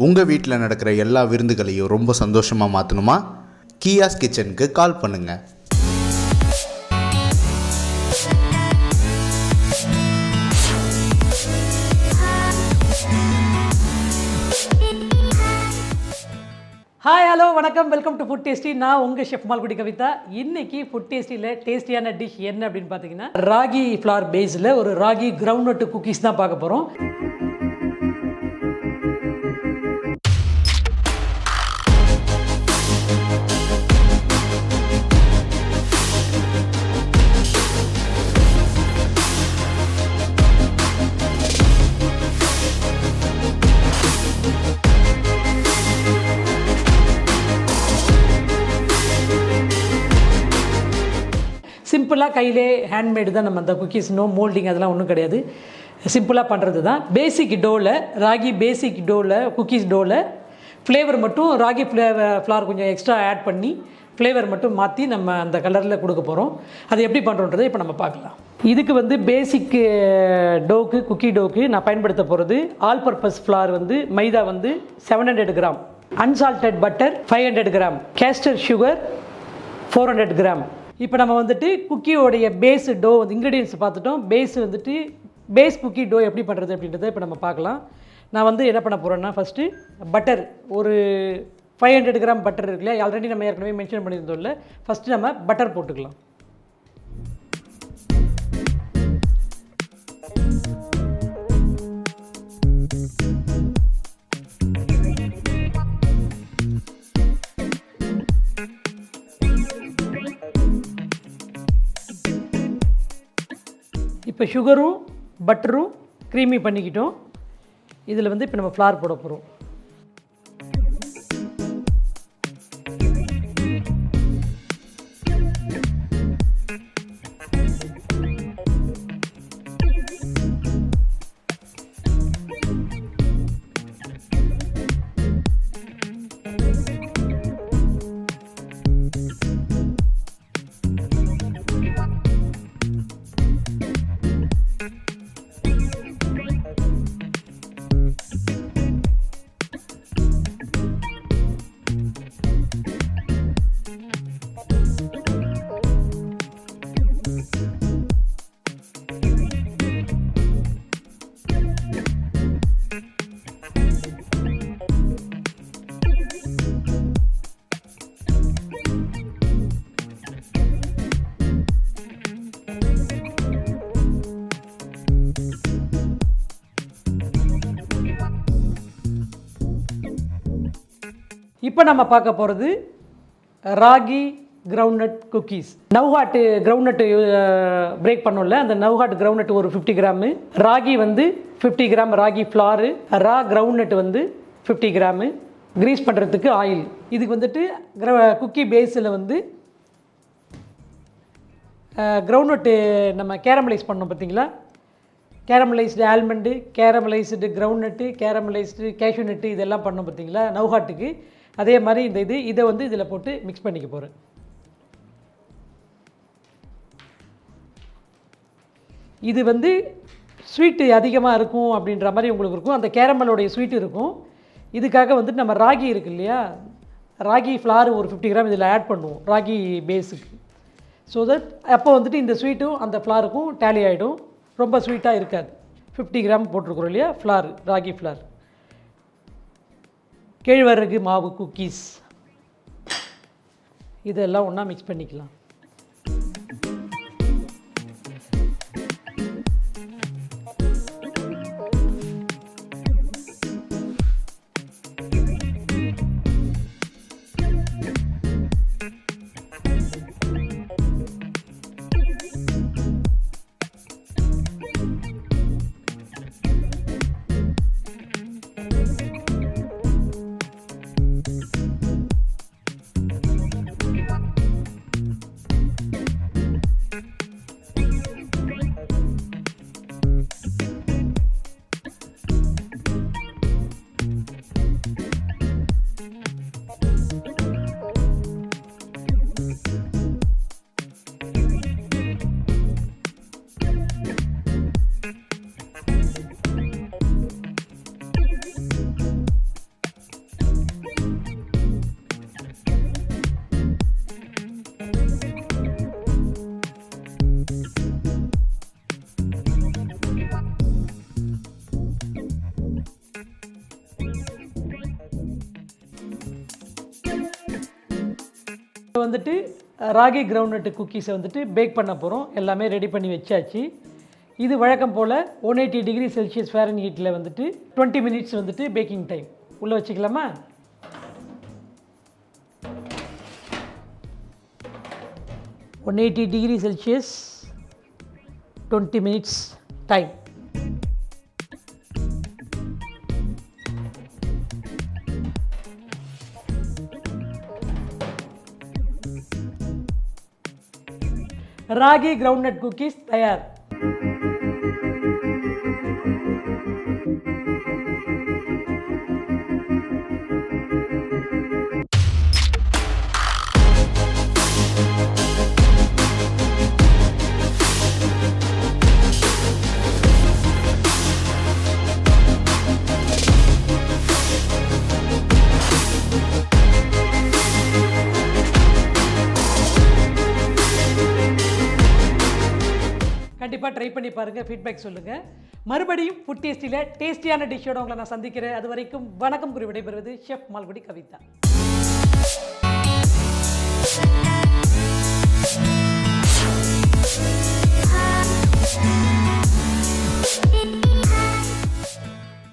உங்கள் வீட்டில் நடக்கிற எல்லா விருந்துகளையும் ரொம்ப சந்தோஷமாக மாற்றணுமா? கியாஸ் கிச்சனுக்கு கால் பண்ணுங்கள். ஹாய், ஹலோ, வணக்கம், வெல்கம் டு ஃபுட் டேஸ்டி. நான் உங்கள் ஷெஃப் மால்குடி கவிதா. இன்னைக்கு ஃபுட் டேஸ்டியில் டேஸ்டியான டிஷ் என்ன அப்படின்னு பார்த்தீங்கன்னா, ராகி ஃப்ளார் பேஸில் ஒரு ராகி கிரவுண்ட் குக்கீஸ் தான் பார்க்க போகிறோம். சிம்பிளாக கையிலே ஹேண்ட்மேடு தான் நம்ம அந்த குக்கீஸ், நோ மோல்டிங் அதெல்லாம் ஒன்றும் கிடையாது. சிம்பிளாக பண்ணுறது தான். பேசிக் டோவில், ராகி பேசிக் டோவில், குக்கீஸ் டோவில் ஃப்ளேவர் மட்டும் ராகி ஃப்ளார் கொஞ்சம் எக்ஸ்ட்ரா ஆட் பண்ணி ஃப்ளேவர் மட்டும் மாற்றி நம்ம அந்த கலரில் கொடுக்க போகிறோம். அது எப்படி பண்ணுறோன்றதை இப்போ நம்ம பார்க்கலாம். இதுக்கு வந்து பேசிக் டோக்கு, குக்கி டோக்கு நான் பயன்படுத்த போகிறது ஆல் பர்பஸ் ஃப்ளார் வந்து மைதா வந்து 700 gram, unsalted butter 500 gram, castor sugar 400 gram. இப்போ நம்ம வந்துட்டு குக்கியோடைய பேஸ் டோ வந்து இன்க்ரீடியன்ஸ் பார்த்துட்டோம். பேஸ் குக்கி டோ எப்படி பண்ணுறது அப்படின்றத இப்போ நம்ம பார்க்கலாம். நான் வந்து என்ன பண்ண போகிறேன்னா, ஃபஸ்ட்டு பட்டர் ஒரு 500 கிராம் பட்டர் இருக்குல்ல, ஆல்ரெடி நம்ம ஏற்கனவே மென்ஷன் பண்ணியிருந்தோம் இல்லை. ஃபஸ்ட்டு நம்ம பட்டர் போட்டுக்கலாம். இப்போ சுகரும் பட்டரும் க்ரீமி பண்ணிக்கிட்டோம். இதில் வந்து இப்போ நம்ம ஃப்ளார் போட போகிறோம். இப்போ நம்ம பார்க்க போகிறது ராகி கிரவுண்ட்நட் குக்கீஸ். நவ்ஹாட்டு கிரவுண்ட்நட்டு பிரேக் பண்ணோம்ல, அந்த நவ்ஹாட் கிரவுண்ட்நட் ஒரு 50 கிராமு, ராகி வந்து 50 கிராம் ராகி ஃப்ளாரு, ரா கிரவுண்ட்நட் வந்து 50 கிராமு, கிரீஸ் பண்ணுறதுக்கு ஆயில். இதுக்கு வந்துட்டு குக்கி பேஸில் வந்து கிரவுண்ட்நட்டு நம்ம கேரமலைஸ் பண்ணோம் பார்த்தீங்களா, caramelised almond, caramelised groundnut, caramelised cashew nut, இதெல்லாம் பண்ணோம் பார்த்தீங்களா நவ்ஹாட்டுக்கு. அதே மாதிரி இதை வந்து இதில் போட்டு மிக்ஸ் பண்ணிக்க போகிறேன். இது வந்து ஸ்வீட்டு அதிகமாக இருக்கும் அப்படின்ற மாதிரி உங்களுக்கு இருக்கும், அந்த கேரமலோடைய ஸ்வீட்டு இருக்கும். இதுக்காக வந்துட்டு நம்ம ராகி இருக்கு இல்லையா, ராகி ஃப்ளார் ஒரு 50 கிராம் இதில் ஆட் பண்ணுவோம் ராகி பேஸுக்கு. ஸோ தட் அப்போ வந்துட்டு இந்த ஸ்வீட்டும் அந்த ஃப்ளாருக்கும் டேலி ஆகிடும், ரொம்ப ஸ்வீட்டாக இருக்காது. 50 கிராம் போட்டிருக்குறோம் இல்லையா ஃப்ளார், ராகி ஃப்ளார். கேழ்வரகு மாவு குக்கீஸ் இதெல்லாம் ஒன்றா மிக்ஸ் பண்ணிக்கலாம். இப்போ வந்துட்டு ராகி கிரவுண்ட்நட் குக்கீஸை வந்துட்டு பேக் பண்ண போகிறோம். எல்லாமே ரெடி பண்ணி வச்சாச்சு. இது வழக்கம் போல் 180 டிகிரி செல்சியஸ் ஃபேரன்ஹீட்டில் வந்துட்டு 20 மினிட்ஸ் வந்துட்டு பேக்கிங் டைம் உள்ளே வச்சுக்கலாமா? One 180 degree Celsius 20 minutes time. Ragi groundnut cookies தயார். கண்டிப்பாக ட்ரை பண்ணி பாருங்கள், ஃபீட்பேக் சொல்லுங்கள். மறுபடியும் ஃபுட் டேஸ்டியில் டேஸ்டியான டிஷ்ஷோட உங்களை நான் சந்திக்கிறேன். அது வரைக்கும் வணக்கம் கூறி விடைபெறுவது ஷெஃப் மால்குடி கவிதா.